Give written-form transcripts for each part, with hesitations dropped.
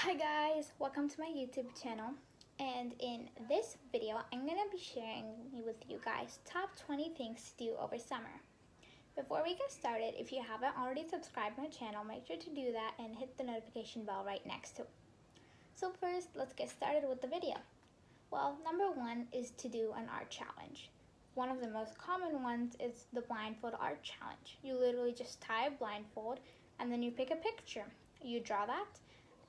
Hi guys, welcome to my YouTube channel, and in this video I'm going to be sharing with you guys top 20 things to do over summer. Before we get started, if you haven't already subscribed my channel, make sure to do that and hit the notification bell right next to it. So first, let's get started with the video. Well, number one is to do an art challenge. One of the most common ones is the blindfold art challenge. You literally just tie a blindfold and then you pick a picture. You draw that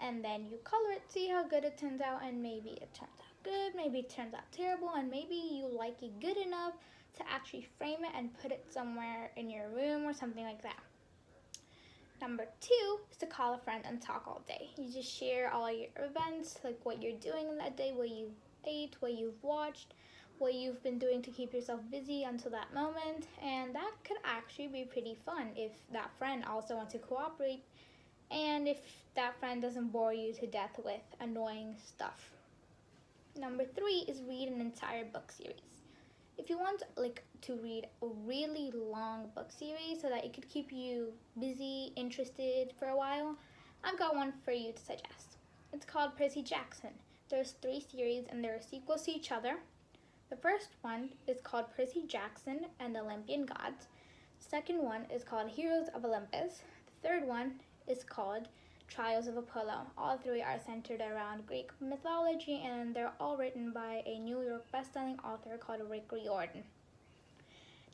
and then you color it, see how good it turns out, and maybe it turns out good, maybe it turns out terrible, and maybe you like it good enough to actually frame it and put it somewhere in your room or something like that. Number two is to call a friend and talk all day. You just share all your events, like what you're doing in that day, what you ate, what you've watched, what you've been doing to keep yourself busy until that moment, and that could actually be pretty fun if that friend also wants to cooperate and if that friend doesn't bore you to death with annoying stuff. Number three is read an entire book series. If you want to read a really long book series so that it could keep you busy, interested for a while, I've got one for you to suggest. It's called Percy Jackson. There's 3 series and they're sequels to each other. The first one is called Percy Jackson and the Olympian Gods. The second one is called Heroes of Olympus. The third one is called Trials of Apollo. All 3 are centered around Greek mythology and they're all written by a New York best-selling author called Rick Riordan.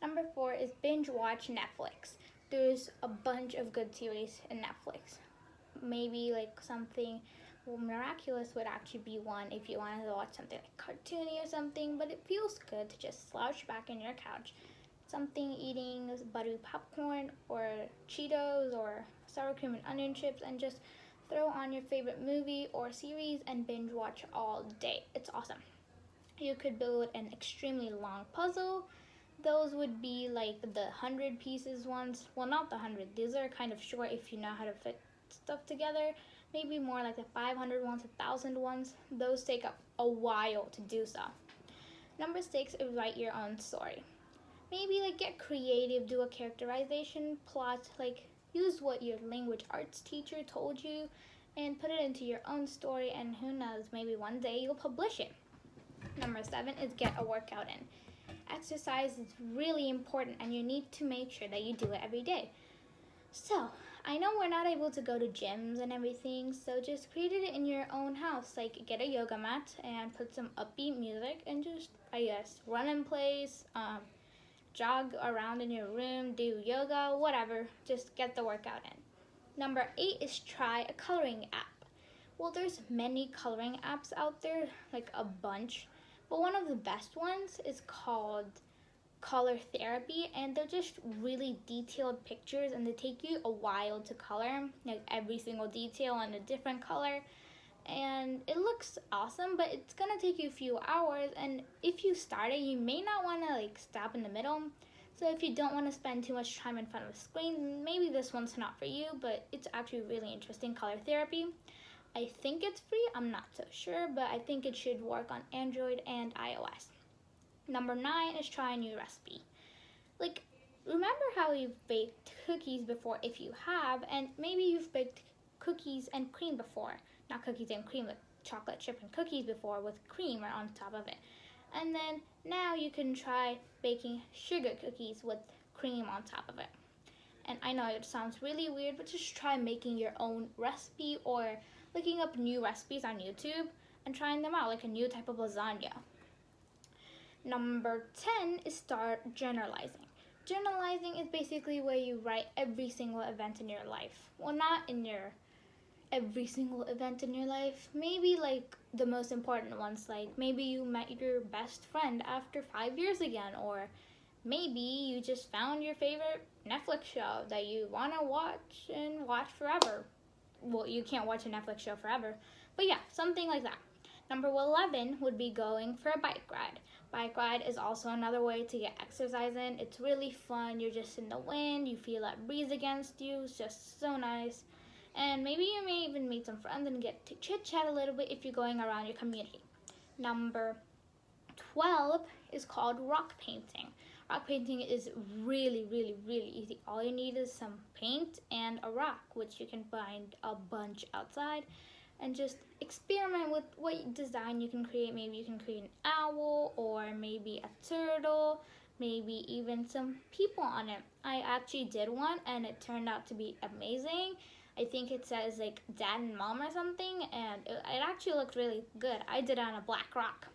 Number 4 is binge watch Netflix. There's a bunch of good series in Netflix. Maybe something miraculous would actually be one if you wanted to watch something like cartoony or something, but it feels good to just slouch back in your couch. Something eating buttery popcorn or Cheetos or sour cream and onion chips and just throw on your favorite movie or series and binge watch all day. It's awesome. You could build an extremely long puzzle. Those would be like the 100 pieces ones. Well, not the 100. These are kind of short if you know how to fit stuff together. Maybe more like the 500 ones, 1,000 ones. Those take up a while to do so. Number 6 is write your own story. Maybe get creative, do a characterization, plot, use what your language arts teacher told you and put it into your own story, and who knows, maybe one day you'll publish it. Number 7 is get a workout in. Exercise is really important and you need to make sure that you do it every day. So, I know we're not able to go to gyms and everything, so just create it in your own house. Get a yoga mat and put some upbeat music and just, run in place, jog around in your room, do yoga, whatever. Just get the workout in. Number 8 is try a coloring app. Well, there's many coloring apps out there, a bunch, but one of the best ones is called Color Therapy, and they're just really detailed pictures and they take you a while to color, every single detail in a different color, and it looks awesome, but it's gonna take you a few hours, and if you start it, you may not want to stop in the middle. So if you don't want to spend too much time in front of a screen, maybe this one's not for you, but it's actually really interesting. Color Therapy. I think it's free, I'm not so sure, but I think it should work on Android and iOS. Number 9 is try a new recipe. Remember how you've baked cookies before if you have, and maybe you've baked cookies and cream before. Not cookies and cream, chocolate chip and cookies before with cream on top of it. And then now you can try baking sugar cookies with cream on top of it. And I know it sounds really weird, but just try making your own recipe or looking up new recipes on YouTube and trying them out, like a new type of lasagna. Number 10 is start journalizing. Journalizing is basically where you write every single event in your life. Well, not in your every single event in your life. Maybe the most important ones, maybe you met your best friend after 5 years again, or maybe you just found your favorite Netflix show that you want to watch and watch forever. Well, you can't watch a Netflix show forever, but yeah, something like that. Number 11 would be going for a bike ride. Bike ride is also another way to get exercise in. It's really fun. You're just in the wind. You feel that breeze against you. It's just so nice. And maybe you may even meet some friends and get to chit-chat a little bit if you're going around your community. Number 12 is called rock painting. Rock painting is really, really, really easy. All you need is some paint and a rock, which you can find a bunch outside. and just experiment with what design you can create. Maybe you can create an owl, or maybe a turtle, maybe even some people on it. I actually did one and it turned out to be amazing. I think it says like dad and mom or something, and it actually looked really good. I did it on a black rock.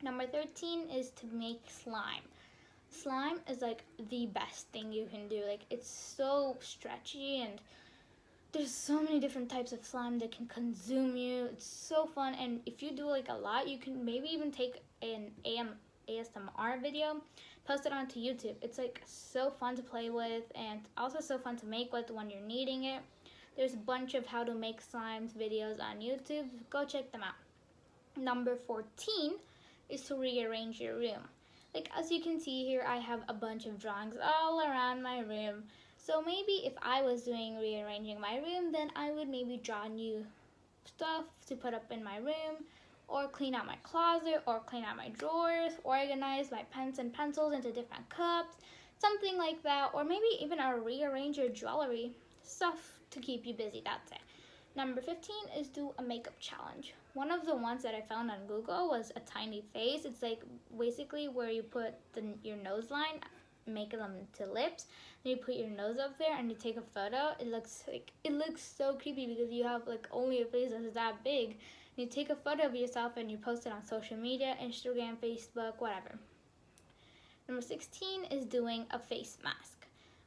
Number 13 is to make slime. Slime is like the best thing you can do. Like, it's so stretchy, and there's so many different types of slime that can consume you. It's so fun, and if you do like a lot, you can maybe even take an ASMR video, post it onto YouTube. It's like so fun to play with, and also so fun to make with when you're kneading it. There's a bunch of how to make slimes videos on YouTube. Go check them out. Number 14 is to rearrange your room. Like, as you can see here, I have a bunch of drawings all around my room. So maybe if I was doing rearranging my room, then I would maybe draw new stuff to put up in my room, or clean out my closet, or clean out my drawers, organize my pens and pencils into different cups, something like that, or maybe even rearrange your jewelry, stuff to keep you busy. That's it. Number 15 is do a makeup challenge. One of the ones that I found on Google was a tiny face. It's like basically where you put your nose line, make them to lips, and you put your nose up there and you take a photo. It looks so creepy because you have like only a face that's that big. And you take a photo of yourself and you post it on social media, Instagram, Facebook, whatever. Number 16 is doing a face mask.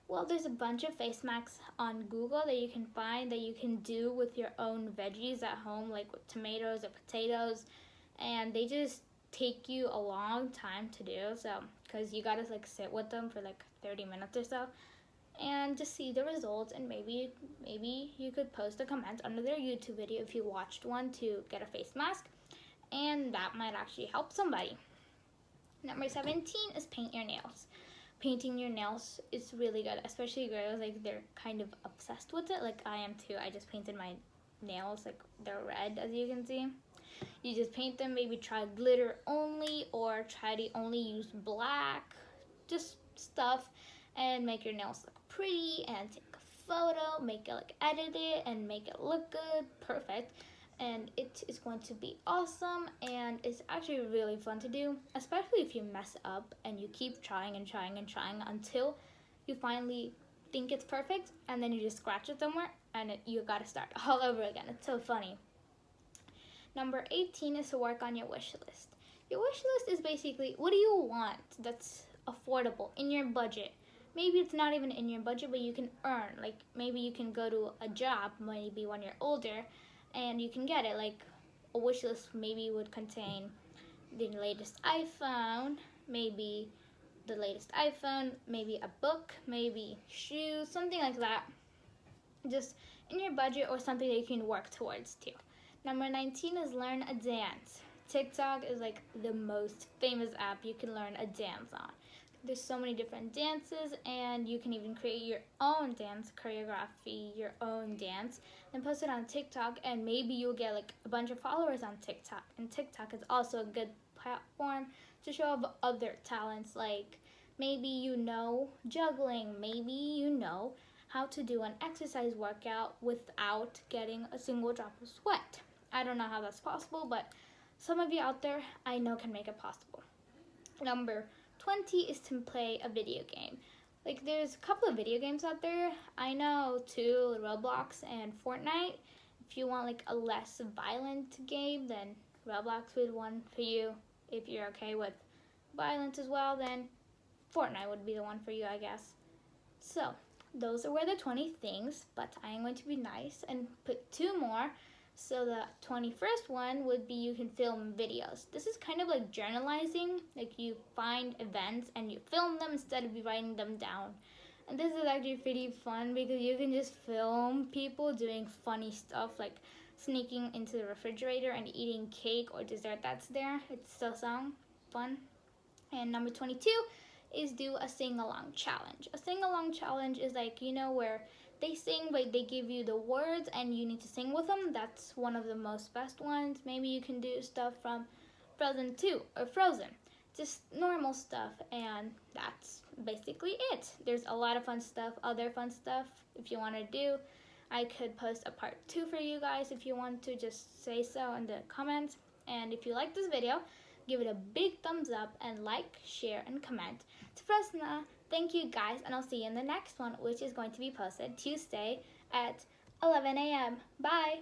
Well, there's a bunch of face masks on Google that you can find that you can do with your own veggies at home, like with tomatoes or potatoes, and they just take you a long time to do, so because you gotta like sit with them for like 30 minutes or so and just see the results, and maybe you could post a comment under their YouTube video if you watched one to get a face mask, and that might actually help somebody. Number 17 is paint your nails. Painting your nails is really good, especially girls. Like, they're kind of obsessed with it, like I am too. I just painted my nails, like they're red, as you can see. You just paint them, maybe try glitter only, or try to only use black, just stuff, and make your nails look pretty, and take a photo, make it like edit it and make it look good, perfect. And it is going to be awesome, and it's actually really fun to do, especially if you mess up and you keep trying and trying and trying until you finally think it's perfect, and then you just scratch it somewhere and you gotta start all over again. It's so funny. Number 18 is to work on your wish list. Your wish list is basically, what do you want that's affordable in your budget? Maybe it's not even in your budget, but you can earn. Like, maybe you can go to a job maybe when you're older, and you can get it. Like, a wish list maybe would contain the latest iPhone, maybe the latest iPhone, maybe a book, maybe shoes, something like that. Just in your budget, or something that you can work towards too. Number 19 is learn a dance. TikTok is like the most famous app you can learn a dance on. There's so many different dances, and you can even create your own dance choreography, your own dance, and post it on TikTok, and maybe you'll get like a bunch of followers on TikTok. And TikTok is also a good platform to show off other talents, like maybe you know juggling, maybe you know how to do an exercise workout without getting a single drop of sweat. I don't know how that's possible, but some of you out there I know can make it possible. Number 20 is to play a video game. Like, there's a couple of video games out there. I know two, Roblox and Fortnite. If you want like a less violent game, then Roblox would be one for you. If you're okay with violence as well, then Fortnite would be the one for you, I guess. So those were the 20 things, but I am going to be nice and put two more. So the 21st one would be you can film videos. This is kind of like journalizing. Like, you find events and you film them instead of writing them down. And this is actually pretty fun because you can just film people doing funny stuff, like sneaking into the refrigerator and eating cake or dessert that's there. It's so fun. And number 22 is do a sing-along challenge. A sing-along challenge is like, you know, where they sing, but they give you the words and you need to sing with them. That's one of the most best ones. Maybe you can do stuff from Frozen 2 or Frozen. Just normal stuff, and that's basically it. There's a lot of fun stuff, other fun stuff if you want to do. I could post a part 2 for you guys if you want to. Just say so in the comments. And if you like this video, give it a big thumbs up and like, share, and comment. To PraSNa, thank you guys, and I'll see you in the next one, which is going to be posted Tuesday at 11 a.m. Bye!